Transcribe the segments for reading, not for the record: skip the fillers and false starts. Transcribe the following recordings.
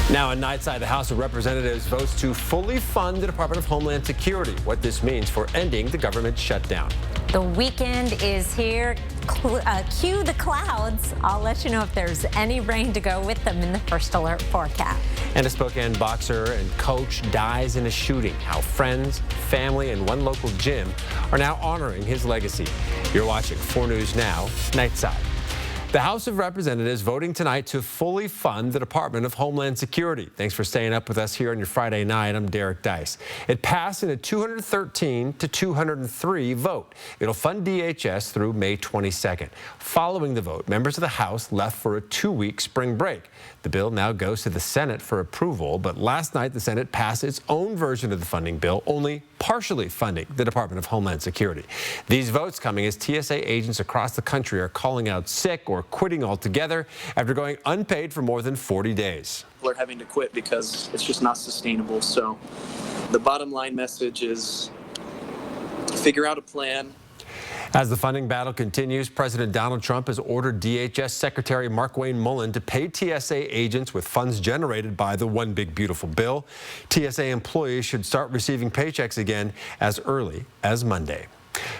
Now in Nightside, the House of Representatives votes to fully fund the Department of Homeland Security. What this means for ending the government shutdown. The weekend is here. Cue the clouds. I'll let you know if there's any rain to go with them in the first alert forecast. And a Spokane boxer and coach dies in a shooting. How friends, family, and one local gym are now honoring his legacy. You're watching 4 News Now, Nightside. The House of Representatives voting tonight to fully fund the Department of Homeland Security. Thanks for staying up with us here on your Friday night. I'm Derek Dice. It passed in a 213 to 203 vote. It'll fund DHS through May 22nd. Following the vote, members of the House left for a 2-week spring break. The bill now goes to the Senate for approval, but last night the Senate passed its own version of the funding bill, only partially funding the Department of Homeland Security. These votes coming as TSA agents across the country are calling out sick or quitting altogether after going unpaid for more than 40 days. People are having to quit because it's just not sustainable. So the bottom line message is figure out a plan. As the funding battle continues, President Donald Trump has ordered DHS Secretary Markwayne Mullin to pay TSA agents with funds generated by the One Big Beautiful Bill. TSA employees should start receiving paychecks again as early as Monday.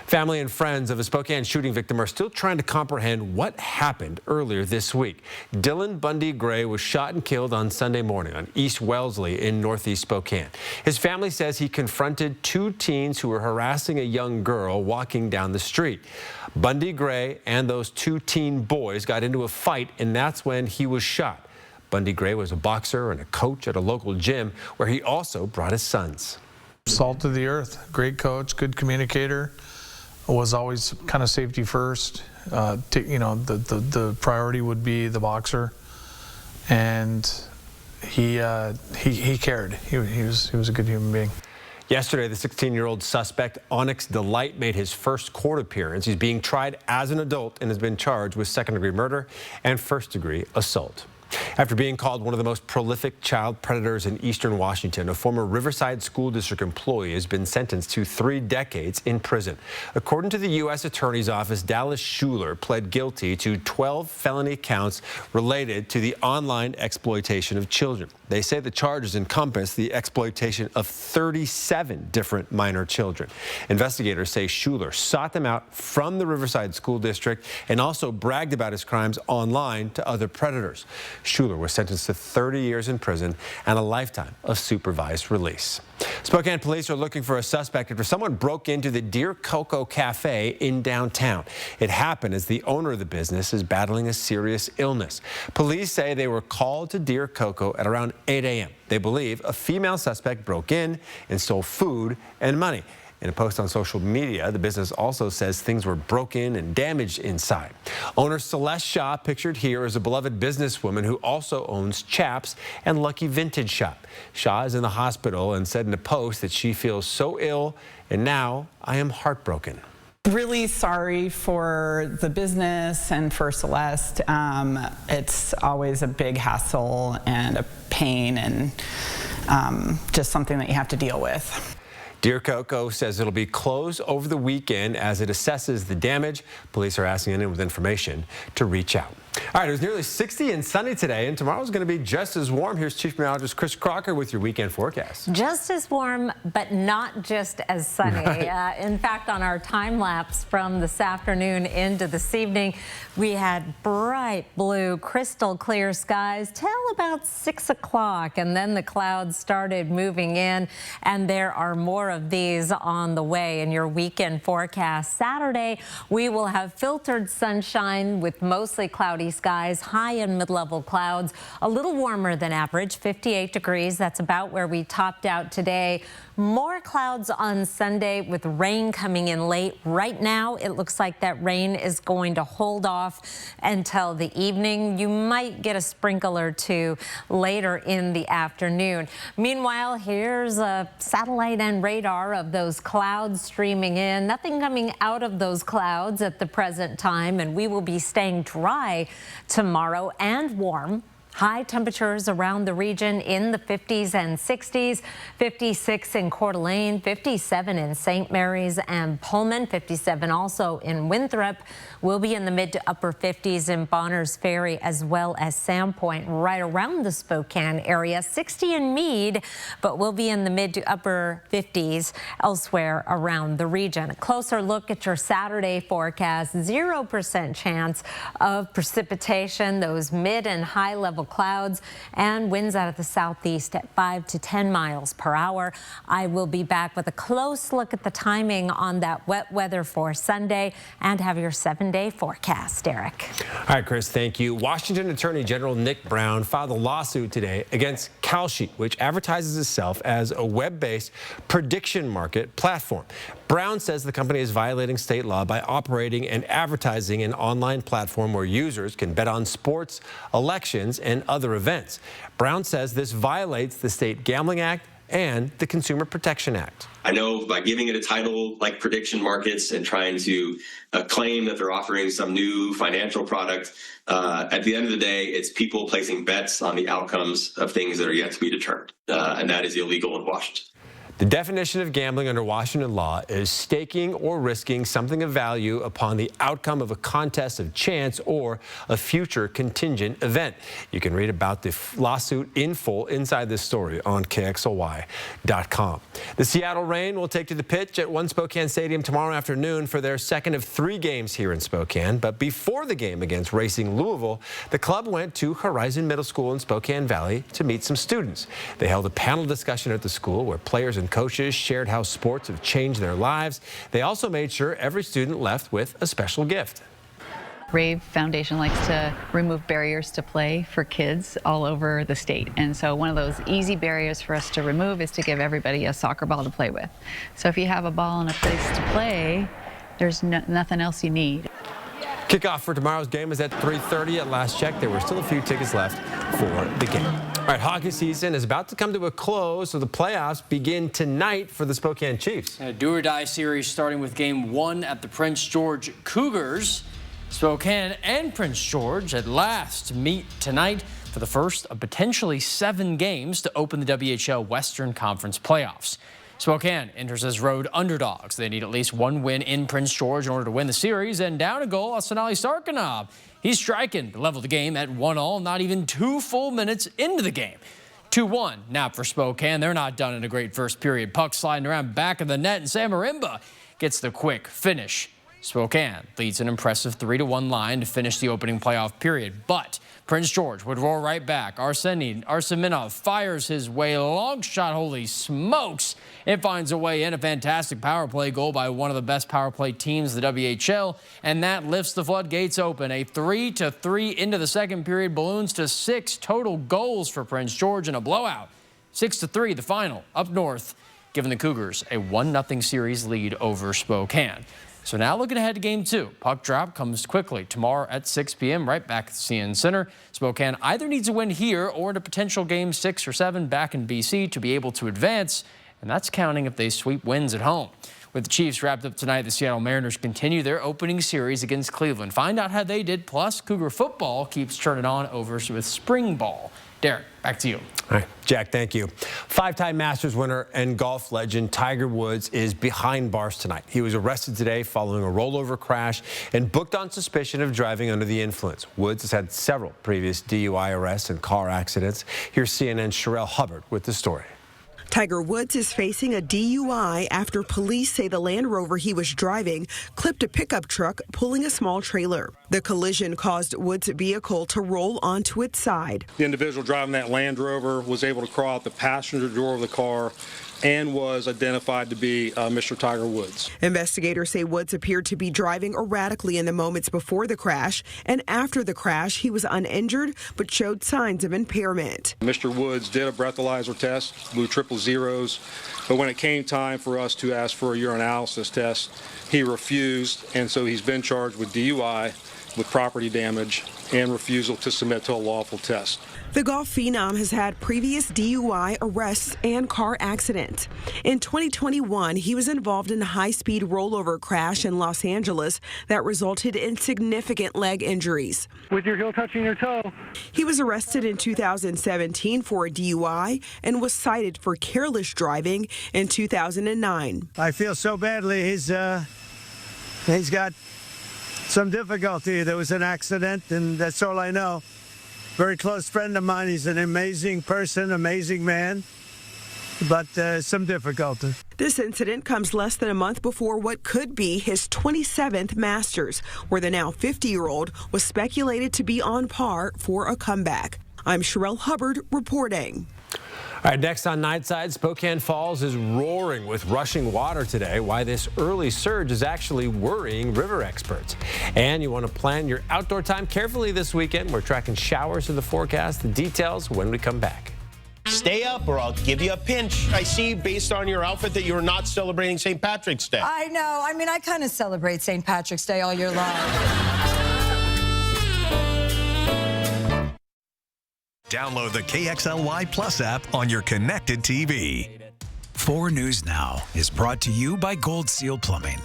Family and friends of a Spokane shooting victim are still trying to comprehend what happened earlier this week. Dylan Bundy Gray was shot and killed on Sunday morning on East Wellesley in northeast Spokane. His family says he confronted 2 teens who were harassing a young girl walking down the street. Bundy Gray and those 2 teen boys got into a fight, and that's when he was shot. Bundy Gray was a boxer and a coach at a local gym where he also brought his sons. Salt of the earth, great coach, good communicator, was always kind of safety first. You know, the priority would be the boxer, and he cared. He was a good human being. Yesterday, the 16-year-old suspect, Onyx Delight, made his first court appearance. He's being tried as an adult and has been charged with second-degree murder and first-degree assault. After being called one of the most prolific child predators in eastern Washington, a former Riverside School District employee has been sentenced to 3 decades in prison. According to the U.S. Attorney's Office, Dallas Schuler pled guilty to 12 felony counts related to the online exploitation of children. They say the charges encompass the exploitation of 37 different minor children. Investigators say Schuler sought them out from the Riverside School District and also bragged about his crimes online to other predators. Schuler was sentenced to 30 years in prison and a lifetime of supervised release. Spokane police are looking for a suspect after someone broke into the Deer Cocoa Cafe in downtown. It happened as the owner of the business is battling a serious illness. Police say they were called to Deer Cocoa at around 8 a.m. They believe a female suspect broke in and stole food and money. In a post on social media, the business also says things were broken and damaged inside. Owner Celeste Shaw, pictured here, is a beloved businesswoman who also owns Chaps and Lucky Vintage Shop. Shaw is in the hospital and said in a post that she feels so ill, and now I am heartbroken. Really sorry for the business and for Celeste. It's always a big hassle and a pain and just something that you have to deal with. Deer Cocoa says it'll be closed over the weekend as it assesses the damage. Police are asking anyone with information to reach out. All right, it was nearly 60 and sunny today, and tomorrow's going to be just as warm. Here's Chief Meteorologist Chris Crocker with your weekend forecast. Just as warm, but not just as sunny. Right. In fact, on our time lapse from this afternoon into this evening, we had bright blue, crystal clear skies till about 6 o'clock, and then the clouds started moving in, and there are more of these on the way in your weekend forecast. Saturday, we will have filtered sunshine with mostly cloudy skies, high and mid-level clouds, a little warmer than average, 58 degrees. That's about where we topped out today. More clouds on Sunday with rain coming in late. Right now, it looks like that rain is going to hold off until the evening. You might get a sprinkle or 2 later in the afternoon. Meanwhile, here's a satellite and radar of those clouds streaming in. Nothing coming out of those clouds at the present time, and we will be staying dry tomorrow and warm. High temperatures around the region in the 50s and 60s, 56 in Coeur d'Alene, 57 in St. Mary's and Pullman, 57 also in Winthrop. We'll be in the mid to upper 50s in Bonners Ferry as well as Sandpoint, right around the Spokane area, 60 in Meade, but we'll be in the mid to upper 50s elsewhere around the region. A closer look at your Saturday forecast, 0% chance of precipitation, those mid and high level clouds, and winds out of the southeast at 5 to 10 miles per hour. I will be back with a close look at the timing on that wet weather for Sunday and have your 7-day forecast. Eric. All right, Chris, thank you. Washington Attorney General Nick Brown filed a lawsuit today against Kalshi, which advertises itself as a web-based prediction market platform. Brown says the company is violating state law by operating and advertising an online platform where users can bet on sports, elections, and other events. Brown says this violates the State Gambling Act and the Consumer Protection Act. I know by giving it a title like prediction markets and trying to claim that they're offering some new financial product, at the end of the day, it's people placing bets on the outcomes of things that are yet to be determined, and that is illegal in Washington. The definition of gambling under Washington law is staking or risking something of value upon the outcome of a contest of chance or a future contingent event. You can read about the lawsuit in full inside this story on KXLY.com. The Seattle Reign will take to the pitch at One Spokane Stadium tomorrow afternoon for their second of 3 games here in Spokane. But before the game against Racing Louisville, the club went to Horizon Middle School in Spokane Valley to meet some students. They held a panel discussion at the school where players and coaches shared how sports have changed their lives. They also made sure every student left with a special gift. Rave Foundation likes to remove barriers to play for kids all over the state. And so one of those easy barriers for us to remove is to give everybody a soccer ball to play with. So if you have a ball and a place to play, there's nothing else you need. Kickoff for tomorrow's game is at 3:30. At last check, there were still a few tickets left for the game. All right, hockey season is about to come to a close, so the playoffs begin tonight for the Spokane Chiefs. A do-or-die series starting with Game 1 at the Prince George Cougars. Spokane and Prince George at last meet tonight for the first of potentially 7 games to open the WHL Western Conference playoffs. Spokane enters as road underdogs. They need at least 1 win in Prince George in order to win the series. And down a goal, Asanali Sarkinov. He's striking to level the game at 1-1, not even 2 full minutes into the game. 2-1 now for Spokane. They're not done in a great first period. Puck sliding around back of the net, and Sam Marimba gets the quick finish. Spokane leads an impressive 3-1 line to finish the opening playoff period. But Prince George would roll right back. Arseminov fires his way, long shot, holy smokes. It finds a way in, a fantastic power play goal by one of the best power play teams in the WHL, and that lifts the floodgates open. A 3-3 into the second period balloons to 6 total goals for Prince George in a blowout. 6-3 the final up north, giving the Cougars a 1-0 series lead over Spokane. So now looking ahead to Game 2. Puck drop comes quickly tomorrow at 6 p.m. right back at the CN Center. Spokane either needs a win here or in a potential Game 6 or 7 back in BC to be able to advance, and that's counting if they sweep wins at home. With the Chiefs wrapped up tonight, the Seattle Mariners continue their opening series against Cleveland. Find out how they did, plus Cougar football keeps turning on over with spring ball. Derek, back to you. All right, Jack, thank you. 5-time Masters winner and golf legend Tiger Woods is behind bars tonight. He was arrested today following a rollover crash and booked on suspicion of driving under the influence. Woods has had several previous DUI arrests and car accidents. Here's CNN's Sherelle Hubbard with the story. Tiger Woods is facing a DUI after police say the Land Rover he was driving clipped a pickup truck pulling a small trailer. The collision caused Woods' vehicle to roll onto its side. The individual driving that Land Rover was able to crawl out the passenger door of the car and was identified to be Mr. Tiger Woods. Investigators say Woods appeared to be driving erratically in the moments before the crash, and after the crash, he was uninjured but showed signs of impairment. Mr. Woods did a breathalyzer test, blew 000s, but when it came time for us to ask for a urinalysis test, he refused, and so he's been charged with DUI with property damage and refusal to submit to a lawful test. The golf phenom has had previous DUI arrests and car accidents. In 2021, he was involved in a high-speed rollover crash in Los Angeles that resulted in significant leg injuries. With your heel touching your toe. He was arrested in 2017 for a DUI and was cited for careless driving in 2009. I feel so badly. He's got some difficulty. There was an accident, and that's all I know. Very close friend of mine. He's an amazing person, amazing man, but some difficulty. This incident comes less than a month before what could be his 27th Masters, where the now 50-year-old was speculated to be on par for a comeback. I'm Sherelle Hubbard reporting. All right, next on Nightside, Spokane Falls is roaring with rushing water today. Why this early surge is actually worrying river experts. And you want to plan your outdoor time carefully this weekend. We're tracking showers in the forecast. The details when we come back. Stay up or I'll give you a pinch. I see based on your outfit that you're not celebrating St. Patrick's Day. I know. I mean, I kind of celebrate St. Patrick's Day all year long. Download the KXLY Plus app on your connected TV. 4 News Now is brought to you by Gold Seal Plumbing.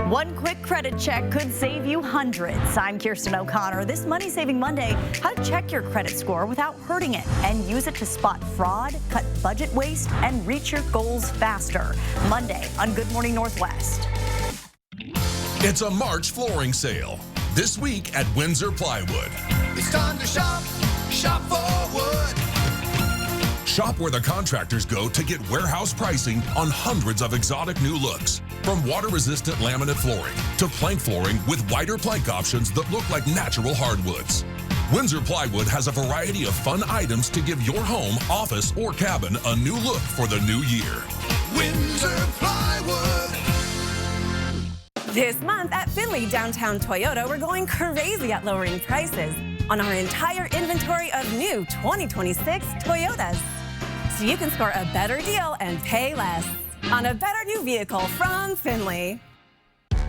One quick credit check could save you hundreds. I'm Kirsten O'Connor. This Money Saving Monday, how to check your credit score without hurting it and use it to spot fraud, cut budget waste, and reach your goals faster. Monday on Good Morning Northwest. It's a March flooring sale. This week at Windsor Plywood. It's time to shop for wood. Shop where the contractors go to get warehouse pricing on hundreds of exotic new looks. From water-resistant laminate flooring to plank flooring with wider plank options that look like natural hardwoods. Windsor Plywood has a variety of fun items to give your home, office, or cabin a new look for the new year. Windsor Plywood. This month at Findlay Downtown Toyota, we're going crazy at lowering prices on our entire inventory of new 2026 Toyotas. So you can score a better deal and pay less on a better new vehicle from Findlay.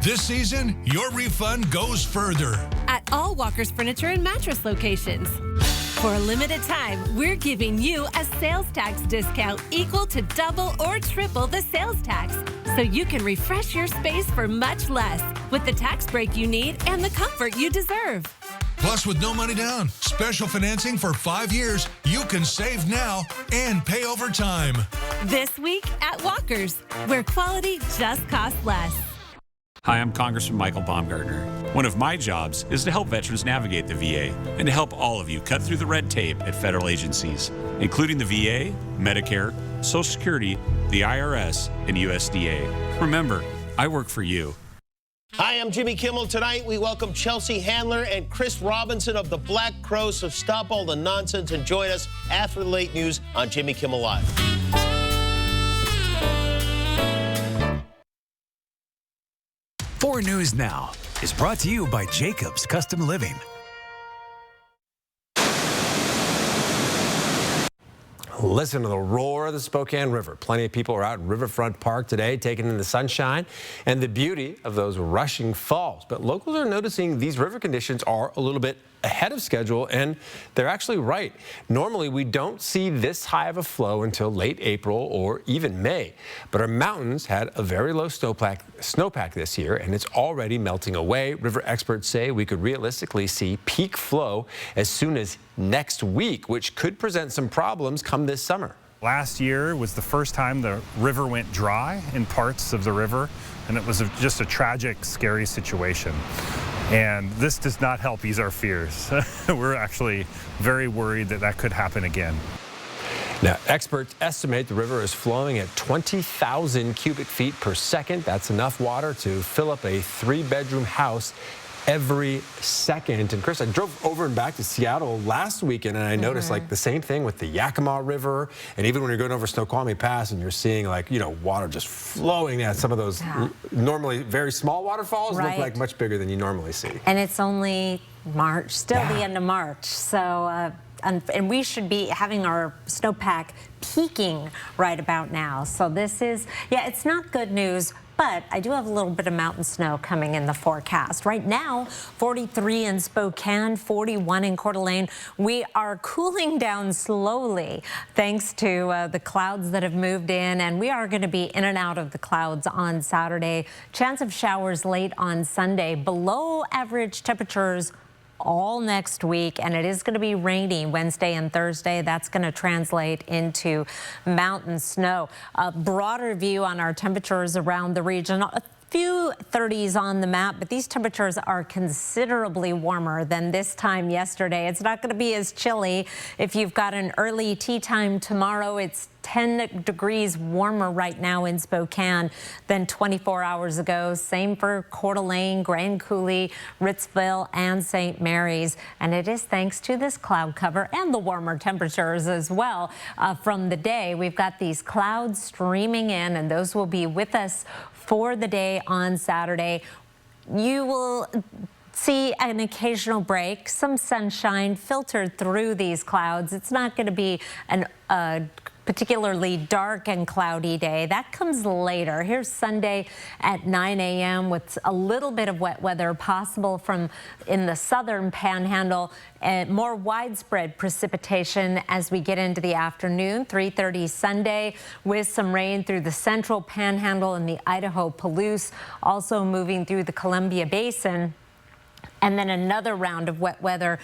This season, your refund goes further. At all Walker's Furniture and Mattress locations. For a limited time, we're giving you a sales tax discount equal to double or triple the sales tax, so you can refresh your space for much less with the tax break you need and the comfort you deserve. Plus, with no money down, special financing for 5 years, you can save now and pay over time. This week at Walker's, where quality just costs less. Hi, I'm Congressman Michael Baumgartner. One of my jobs is to help veterans navigate the VA and to help all of you cut through the red tape at federal agencies, including the VA, Medicare, Social Security, the IRS, and USDA. Remember, I work for you. Hi, I'm Jimmy Kimmel. Tonight, we welcome Chelsea Handler and Chris Robinson of the Black Crows. So stop all the nonsense and join us after the late news on Jimmy Kimmel Live. 4 News Now is brought to you by Jacobs Custom Living. Listen to the roar of the Spokane River. Plenty of people are out in Riverfront Park today, taking in the sunshine and the beauty of those rushing falls. But locals are noticing these river conditions are a little bit ahead of schedule, and they're actually right. Normally, we don't see this high of a flow until late April or even May. But our mountains had a very low snowpack this year, and it's already melting away. River experts say we could realistically see peak flow as soon as next week, which could present some problems come this summer. Last year was the first time the river went dry in parts of the river, and it was just a tragic, scary situation. And this does not help ease our fears. We're actually very worried that that could happen again. Now, experts estimate the river is flowing at 20,000 cubic feet per second. That's enough water to fill up a 3-bedroom house every second. And Chris, I drove over and back to Seattle last weekend, and I noticed like the same thing with the Yakima River, and even when you're going over Snoqualmie Pass and you're seeing like, you know, water just flowing at some of those normally very small waterfalls look like much bigger than you normally see. And it's only March, still the end of March. So, and we should be having our snowpack peaking right about now. So this is, it's not good news But I do have a little bit of mountain snow coming in the forecast. Right now, 43 in Spokane, 41 in Coeur d'Alene. We are cooling down slowly thanks to the clouds that have moved in, and we are going to be in and out of the clouds on Saturday. Chance of showers late on Sunday. Below average temperatures all next week, and it is going to be rainy Wednesday and Thursday. That's going to translate into mountain snow. A broader view on our temperatures around the region. A few 30s on the map, but these temperatures are considerably warmer than this time yesterday. It's not going to be as chilly. If you've got an early tea time tomorrow, it's 10 degrees warmer right now in Spokane than 24 hours ago. Same for Coeur d'Alene, Grand Coulee, Ritzville, and St. Mary's. And it is thanks to this cloud cover and the warmer temperatures as well from the day. We've got these clouds streaming in, and those will be with us for the day on Saturday. You will see an occasional break, some sunshine filtered through these clouds. It's not going to be a particularly dark and cloudy day. That comes later. Here's Sunday at 9 a.m. with a little bit of wet weather possible from in the southern panhandle, and more widespread precipitation as we get into the afternoon. 3:30 Sunday with some rain through the central panhandle and the Idaho Palouse, also moving through the Columbia Basin, and then another round of wet weather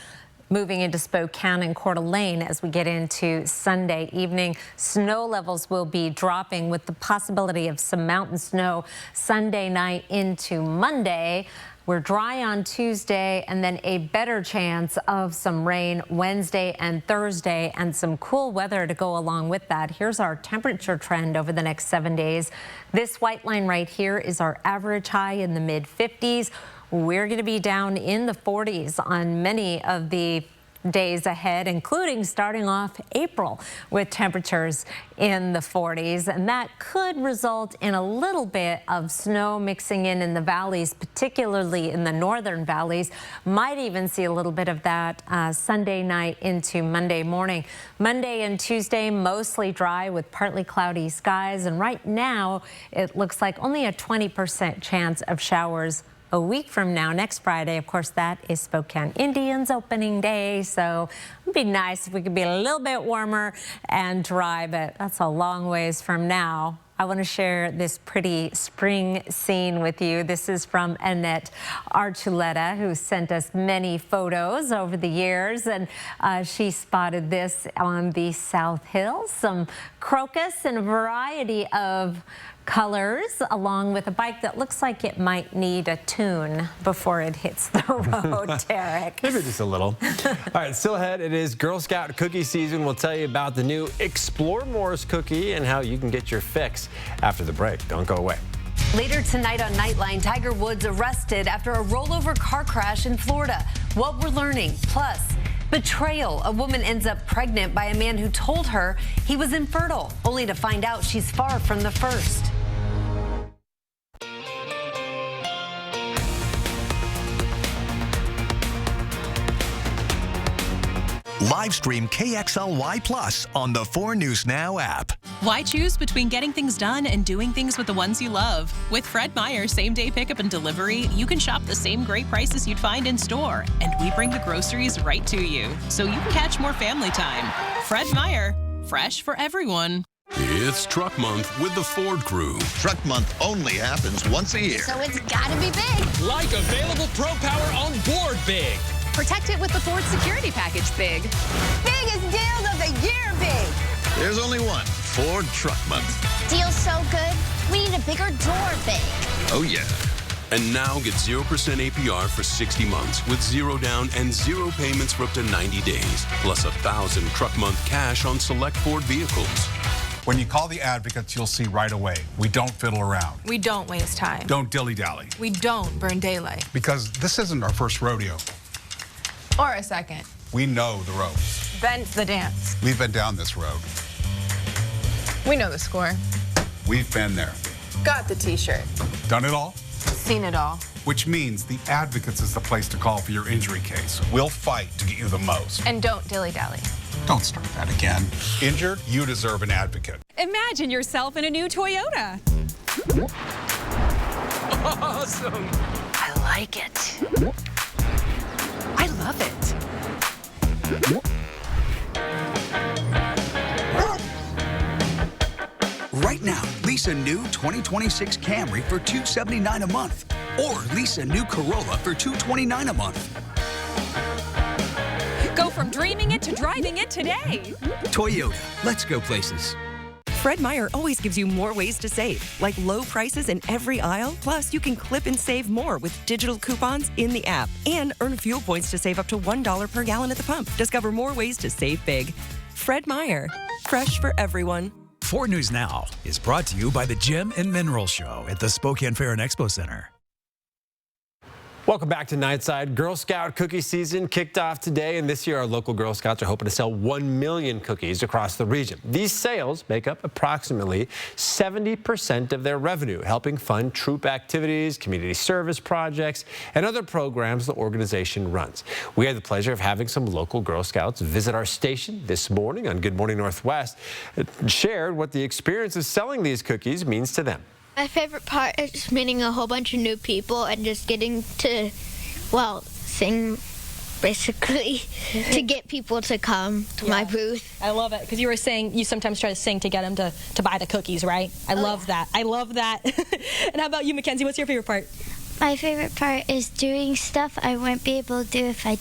moving into Spokane and Coeur d'Alene as we get into Sunday evening. Snow levels will be dropping with the possibility of some mountain snow Sunday night into Monday. We're dry on Tuesday, and then a better chance of some rain Wednesday and Thursday, and some cool weather to go along with that. Here's our temperature trend over the next 7 days. This white line right here is our average high in the mid-50s. We're going to be down in the 40s on many of the days ahead, including starting off April with temperatures in the 40s. And that could result in a little bit of snow mixing in the valleys, particularly in the northern valleys. Might even see a little bit of that Sunday night into Monday morning. Monday and Tuesday, mostly dry with partly cloudy skies. And right now, it looks like only a 20% chance of showers a week from now. Next Friday, of course, that is Spokane Indians opening day, so it'd be nice if we could be a little bit warmer and dry, but that's a long ways from now. I want to share this pretty spring scene with you. This is from Annette Archuleta, who sent us many photos over the years, and she spotted this on the South Hills, some crocus and a variety of colors, along with a bike that looks like it might need a tune before it hits the road, Derek. Maybe just a little. All right, still ahead, it is Girl Scout cookie season. We'll tell you about the new Explore More's cookie and how you can get your fix after the break. Don't go away. Later tonight on Nightline, Tiger Woods arrested after a rollover car crash in Florida. What we're learning, plus betrayal. A woman ends up pregnant by a man who told her he was infertile, only to find out she's far from the first. Live stream KXLY Plus on the 4 News Now app. Why choose between getting things done and doing things with the ones you love? With Fred Meyer same-day pickup and delivery, you can shop the same great prices you'd find in store, and we bring the groceries right to you, so you can catch more family time. Fred Meyer, fresh for everyone. It's Truck Month with the Ford Crew. Truck Month only happens once a year. So it's gotta be big. Like available Pro Power on board big. Protect it with the Ford Security Package big. Biggest deals of the year big. There's only one Ford Truck Month. Deal's so good, we need a bigger door big. Oh, yeah. And now get 0% APR for 60 months with 0 down and 0 payments for up to 90 days. Plus $1,000 Truck Month cash on select Ford vehicles. When you call the advocates, you'll see right away. We don't fiddle around. We don't waste time. Don't dilly-dally. We don't burn daylight. Because this isn't our first rodeo. Or a second. We know the ropes. Ben's the dance. We've been down this road. We know the score. We've been there. Got the t-shirt. Done it all? Seen it all. Which means the advocates is the place to call for your injury case. We'll fight to get you the most. And don't dilly-dally. Don't start that again. Injured? You deserve an advocate. Imagine yourself in a new Toyota. Awesome. I like it. I love it. Right now, lease a new 2026 Camry for $279 a month, or lease a new Corolla for $229 a month. Go from dreaming it to driving it today. Toyota, let's go places. Fred Meyer always gives you more ways to save, like low prices in every aisle. Plus, you can clip and save more with digital coupons in the app and earn fuel points to save up to $1 per gallon at the pump. Discover more ways to save big. Fred Meyer, fresh for everyone. 4 News Now is brought to you by the Gem and Mineral Show at the Spokane Fair and Expo Center. Welcome back to Nightside. Girl Scout cookie season kicked off today, and this year our local Girl Scouts are hoping to sell 1 million cookies across the region. These sales make up approximately 70% of their revenue, helping fund troop activities, community service projects, and other programs the organization runs. We had the pleasure of having some local Girl Scouts visit our station this morning on Good Morning Northwest and shared what the experience of selling these cookies means to them. My favorite part is meeting a whole bunch of new people and just getting to, well, sing, basically, to get people to come to my booth. I love it, because you were saying you sometimes try to sing to get them to buy the cookies, right? I love that. I love that. And how about you, Mackenzie? What's your favorite part? My favorite part is doing stuff I wouldn't be able to do if I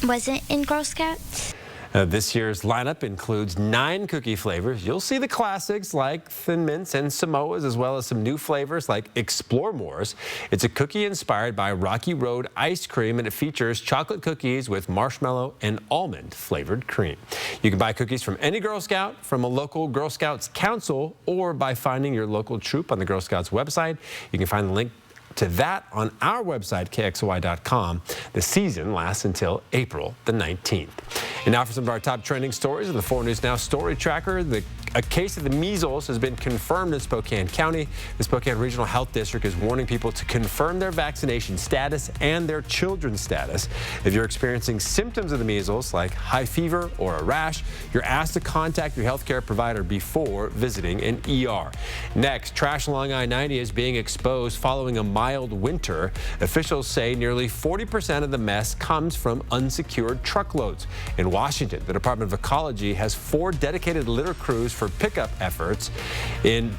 wasn't in Girl Scouts. This year's lineup includes 9 cookie flavors. You'll see the classics like Thin Mints and Samoas, as well as some new flavors like Explore Mores. It's a cookie inspired by Rocky Road ice cream, and it features chocolate cookies with marshmallow and almond flavored cream. You can buy cookies from any Girl Scout, from a local Girl Scouts council, or by finding your local troop on the Girl Scouts website. You can find the link to that on our website, KXOY.com. The season lasts until April the 19th. And now for some of our top trending stories in the 4 News Now Story Tracker. A case of the measles has been confirmed in Spokane County. The Spokane Regional Health District is warning people to confirm their vaccination status and their children's status. If you're experiencing symptoms of the measles, like high fever or a rash, you're asked to contact your healthcare provider before visiting an ER. Next, trash along I-90 is being exposed following a mild winter. Officials say nearly 40% of the mess comes from unsecured truckloads. In Washington, the Department of Ecology has 4 dedicated litter crews for pickup efforts.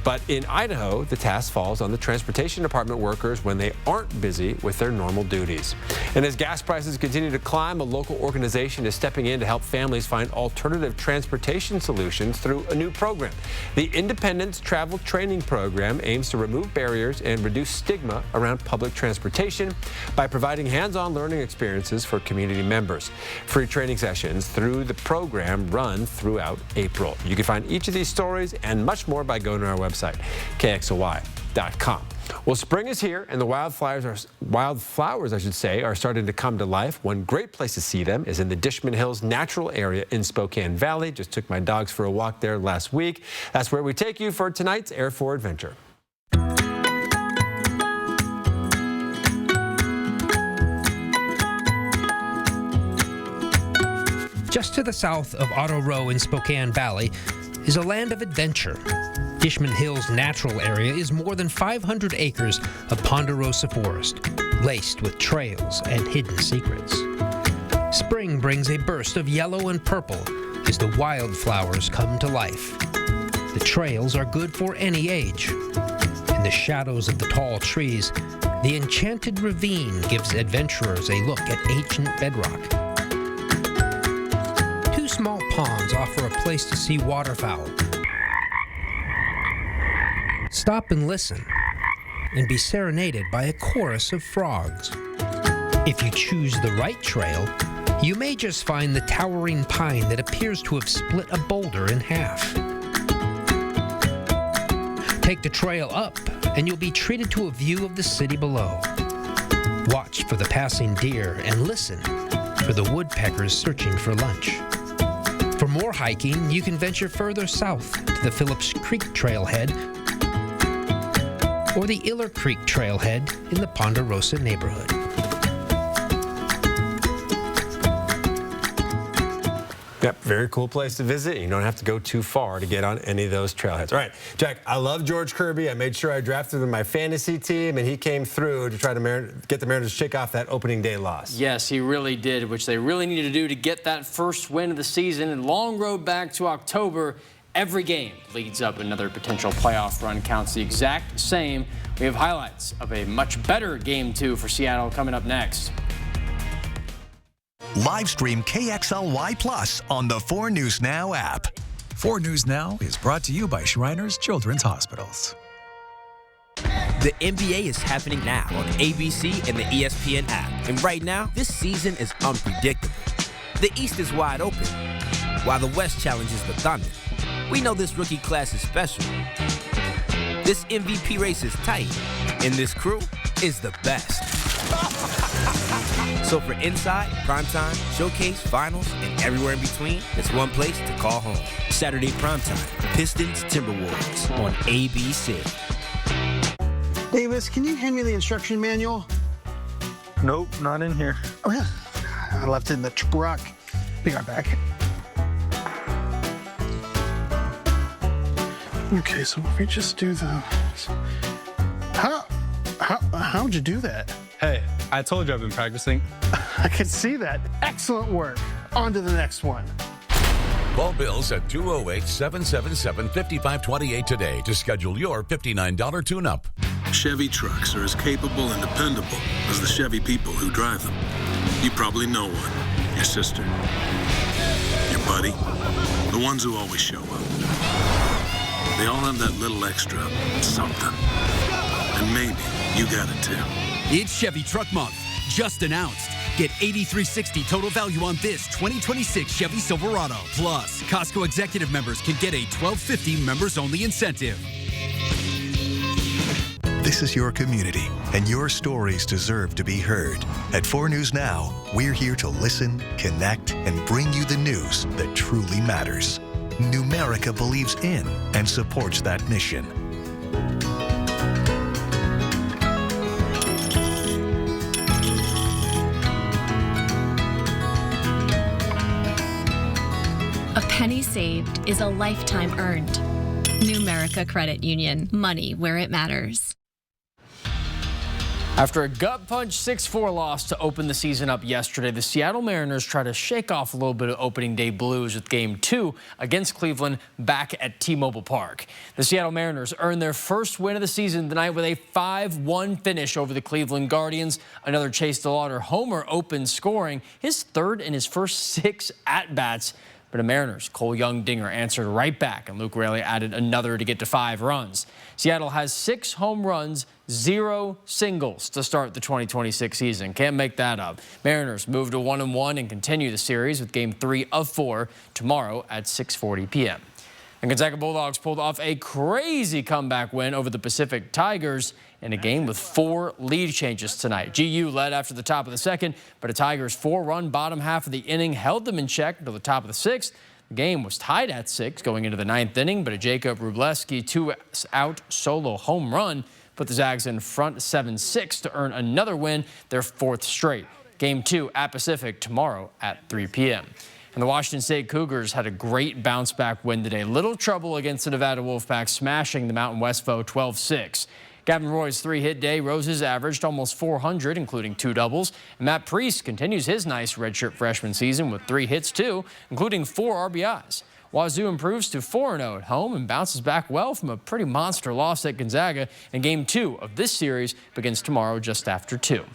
But in Idaho, the task falls on the Transportation Department workers when they aren't busy with their normal duties. And as gas prices continue to climb, a local organization is stepping in to help families find alternative transportation solutions through a new program. The Independence Travel Training Program aims to remove barriers and reduce stigma around public transportation by providing hands-on learning experiences for community members. Free training sessions through the program run throughout April. You can find each of these stories and much more by going to our website, KXOY.com. Well, spring is here, and the wildflowers, are starting to come to life. One great place to see them is in the Dishman Hills Natural Area in Spokane Valley. Just took my dogs for a walk there last week. That's where we take you for tonight's Air 4 Adventure. Just to the south of Otto Row in Spokane Valley is a land of adventure. Dishman Hills Natural Area is more than 500 acres of ponderosa forest, laced with trails and hidden secrets. Spring brings a burst of yellow and purple as the wildflowers come to life. The trails are good for any age. In the shadows of the tall trees, the enchanted ravine gives adventurers a look at ancient bedrock. Small ponds offer a place to see waterfowl. Stop and listen, and be serenaded by a chorus of frogs. If you choose the right trail, you may just find the towering pine that appears to have split a boulder in half. Take the trail up, and you'll be treated to a view of the city below. Watch for the passing deer and listen for the woodpeckers searching for lunch. For more hiking, you can venture further south to the Phillips Creek Trailhead or the Iller Creek Trailhead in the Ponderosa neighborhood. Yep, very cool place to visit. You don't have to go too far to get on any of those trailheads. All right, Jack, I love George Kirby. I made sure I drafted him in my fantasy team, and he came through to try to get the Mariners to shake off that opening day loss. Yes, he really did, which they really needed to do to get that first win of the season. And long road back to October. Every game leads up another potential playoff run, counts the exact same. We have highlights of a much better Game 2 for Seattle coming up next. Live stream KXLY Plus on the 4 News Now app. 4 News Now is brought to you by Shriners Children's Hospitals. The NBA is happening now on ABC and the ESPN app. And right now, this season is unpredictable. The East is wide open, while the West challenges the Thunder. We know this rookie class is special. This MVP race is tight, and this crew is the best. So for Inside, Primetime, Showcase, Finals, and everywhere in between, there's one place to call home. Saturday Primetime, Pistons Timberwolves on ABC. Davis, can you hand me the instruction manual? Nope, not in here. Oh, yeah. I left it in the truck. Be right back. Okay, so if we just do this. How'd you do that? Hey, I told you I've been practicing. I can see that. Excellent work. On to the next one. Call Bills at 208-777-5528 today to schedule your $59 tune-up. Chevy trucks are as capable and dependable as the Chevy people who drive them. You probably know one. Your sister. Your buddy. The ones who always show up. They all have that little extra something. And maybe you got it too. It's Chevy Truck Month, just announced. Get $8,360 total value on this 2026 Chevy Silverado. Plus, Costco executive members can get a $12.50 members-only incentive. This is your community, and your stories deserve to be heard. At 4 News Now, we're here to listen, connect, and bring you the news that truly matters. Numerica believes in and supports that mission. A penny saved is a lifetime earned. Numerica Credit Union. Money where it matters. After a gut punch 6-4 loss to open the season up yesterday, the Seattle Mariners try to shake off a little bit of opening day blues with Game 2 against Cleveland back at T-Mobile Park. The Seattle Mariners earned their first win of the season tonight with a 5-1 finish over the Cleveland Guardians. Another Chase DeLauder homer opened scoring, his third in his first 6 at-bats. But the Mariners' Cole Young dinger answered right back, and Luke Raley added another to get to 5 runs. Seattle has 6 home runs, 0 singles to start the 2026 season. Can't make that up. Mariners move to 1-1 and continue the series with Game 3 of 4 tomorrow at 6:40 p.m. And Gonzaga Bulldogs pulled off a crazy comeback win over the Pacific Tigers in a game with 4 lead changes tonight. GU led after the top of the second, but a Tigers 4-run bottom half of the inning held them in check until the top of the 6th. The game was tied at 6 going into the 9th inning, but a Jacob Wróblewski 2-out solo home run put the Zags in front 7-6 to earn another win, their 4th straight. Game 2 at Pacific tomorrow at 3 p.m. And the Washington State Cougars had a great bounce-back win today. Little trouble against the Nevada Wolfpack, smashing the Mountain West foe 12-6. Gavin Roy's 3-hit day rose his average to almost 400, including 2 doubles. And Matt Priest continues his nice redshirt freshman season with 3 hits, too, including 4 RBIs. Wazoo improves to 4-0 at home and bounces back well from a pretty monster loss at Gonzaga. And Game 2 of this series begins tomorrow just after 2.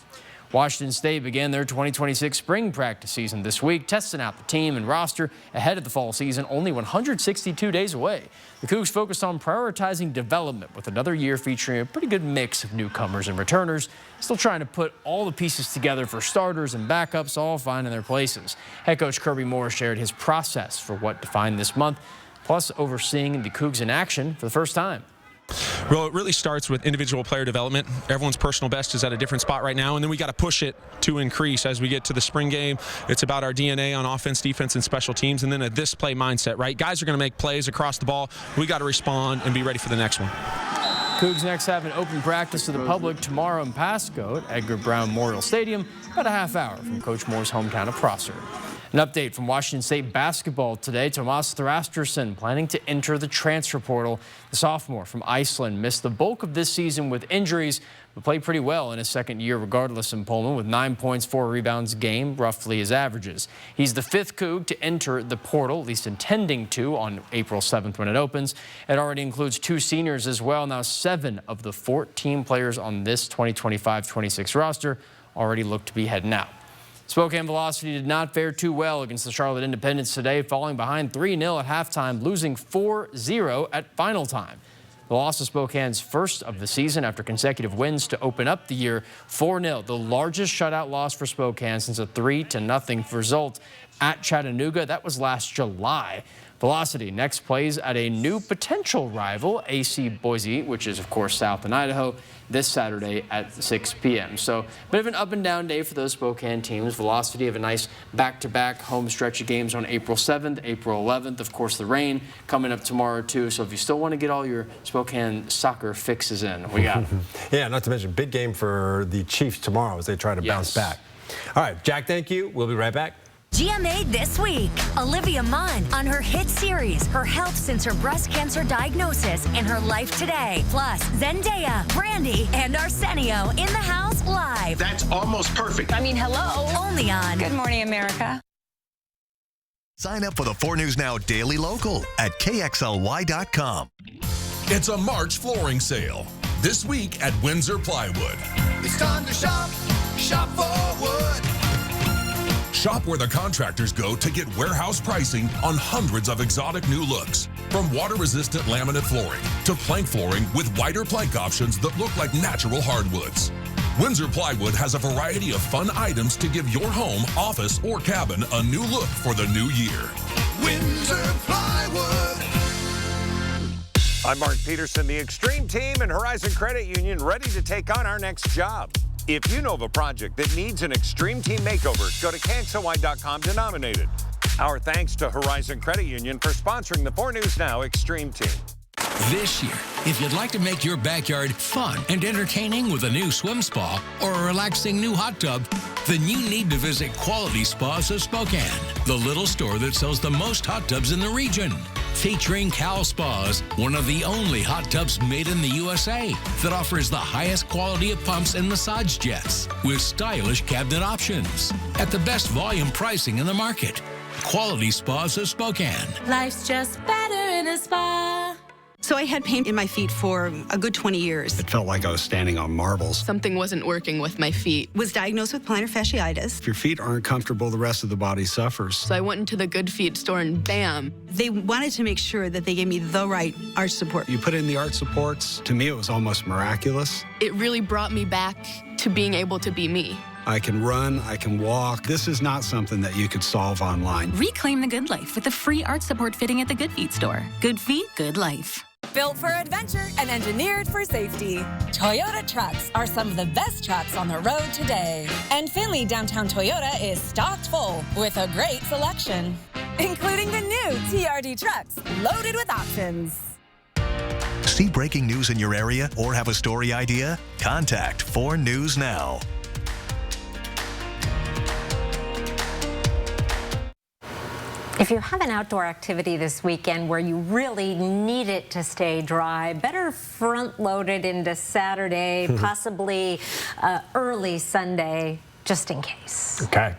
Washington State began their 2026 spring practice season this week, testing out the team and roster ahead of the fall season, only 162 days away. The Cougs focused on prioritizing development with another year featuring a pretty good mix of newcomers and returners, still trying to put all the pieces together for starters and backups all finding their places. Head coach Kirby Moore shared his process for what defined this month, plus overseeing the Cougs in action for the first time. Well, it really starts with individual player development. Everyone's personal best is at a different spot right now, and then we got to push it to increase as we get to the spring game. It's about our DNA on offense, defense, and special teams, and then a this play mindset, right? Guys are going to make plays across the ball. We got to respond and be ready for the next one. Cougs next have an open practice to the public tomorrow in Pasco at Edgar Brown Memorial Stadium, about a half hour from Coach Moore's hometown of Prosser. An update from Washington State basketball today. Tomas Thrasterson planning to enter the transfer portal. The sophomore from Iceland missed the bulk of this season with injuries, but played pretty well in his second year regardless in Pullman with 9 points, 4 rebounds a game, roughly his averages. He's the 5th Coug to enter the portal, at least intending to, on April 7th when it opens. It already includes 2 seniors as well. Now 7 of the 14 players on this 2025-26 roster already look to be heading out. Spokane Velocity did not fare too well against the Charlotte Independence today, falling behind 3-0 at halftime, losing 4-0 at final time. The loss of Spokane's first of the season after consecutive wins to open up the year, 4-0, the largest shutout loss for Spokane since a 3-0 result at Chattanooga. That was last July. Velocity next plays at a new potential rival, AC Boise, which is, of course, south in Idaho, this Saturday at 6 p.m. So a bit of an up and down day for those Spokane teams. Velocity have a nice back-to-back home stretch of games on April 7th, April 11th. Of course, the rain coming up tomorrow, too. So if you still want to get all your Spokane soccer fixes in, we got them. Yeah, not to mention big game for the Chiefs tomorrow as they try to bounce back. All right, Jack, thank you. We'll be right back. GMA this week, Olivia Munn on her hit series, her health since her breast cancer diagnosis, and her life today. Plus, Zendaya, Brandy, and Arsenio in the house live. That's almost perfect. I mean, hello. Only on Good Morning America. Sign up for the 4 News Now Daily Local at KXLY.com. It's a March flooring sale this week at Windsor Plywood. It's time to shop for wood. Shop where the contractors go to get warehouse pricing on hundreds of exotic new looks. From water-resistant laminate flooring to plank flooring with wider plank options that look like natural hardwoods. Windsor Plywood has a variety of fun items to give your home, office, or cabin a new look for the new year. Windsor Plywood. I'm Mark Peterson, the Extreme Team and Horizon Credit Union, ready to take on our next job. If you know of a project that needs an Extreme Team makeover, go to KXLY.com to nominate it. Our thanks to Horizon Credit Union for sponsoring the 4 News Now Extreme Team. This year, if you'd like to make your backyard fun and entertaining with a new swim spa or a relaxing new hot tub, then you need to visit Quality Spas of Spokane, the little store that sells the most hot tubs in the region. Featuring Cal Spas, one of the only hot tubs made in the USA that offers the highest quality of pumps and massage jets with stylish cabinet options at the best volume pricing in the market. Quality Spas of Spokane. Life's just better in a spa. So I had pain in my feet for a good 20 years. It felt like I was standing on marbles. Something wasn't working with my feet. Was diagnosed with plantar fasciitis. If your feet aren't comfortable, the rest of the body suffers. So I went into the Good Feet store and bam. They wanted to make sure that they gave me the right arch support. You put in the arch supports. To me, it was almost miraculous. It really brought me back to being able to be me. I can run, I can walk. This is not something that you could solve online. Reclaim the good life with a free arch support fitting at the Good Feet store. Good Feet, good life. Built for adventure and engineered for safety. Toyota trucks are some of the best trucks on the road today. And Findlay Downtown Toyota is stocked full with a great selection, including the new TRD trucks loaded with options. See breaking news in your area or have a story idea? Contact 4 News Now. If you have an outdoor activity this weekend where you really need it to stay dry, better front load it into Saturday, possibly early Sunday, just in case. Okay.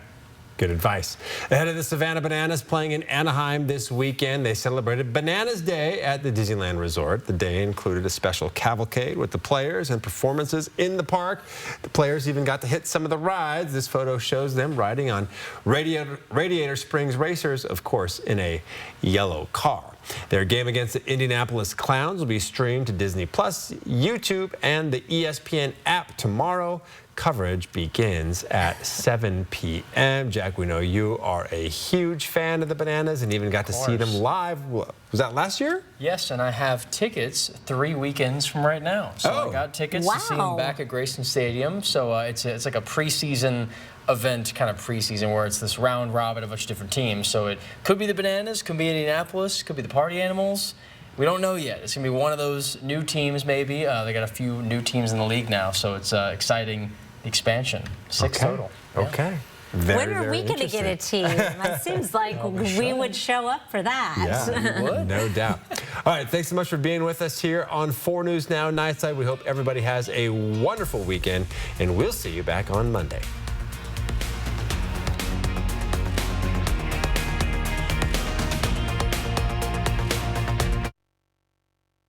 Good advice. Ahead of the Savannah Bananas playing in Anaheim this weekend, they celebrated Bananas Day at the Disneyland Resort. The day included a special cavalcade with the players and performances in the park. The players even got to hit some of the rides. This photo shows them riding on Radiator Springs Racers, of course, in a yellow car. Their game against the Indianapolis Clowns will be streamed to Disney+, YouTube, and the ESPN app tomorrow. Coverage begins at 7 p.m. Jack, we know you are a huge fan of the Bananas and even got to see them live. Was that last year? Yes, and I have tickets 3 weekends from right now. So I got tickets to see them back at Grayson Stadium. So it's like a preseason event, kind of preseason, where it's this round robin of a bunch of different teams. So it could be the Bananas, could be Indianapolis, could be the Party Animals. We don't know yet. It's going to be one of those new teams, maybe. They got a few new teams in the league now, so it's exciting expansion. 6 total. Okay. Very, when are we going to get a team? It seems like we would show up for that. Yeah, we would. No doubt. All right, thanks so much for being with us here on 4 News Now Nightside. We hope everybody has a wonderful weekend, and we'll see you back on Monday.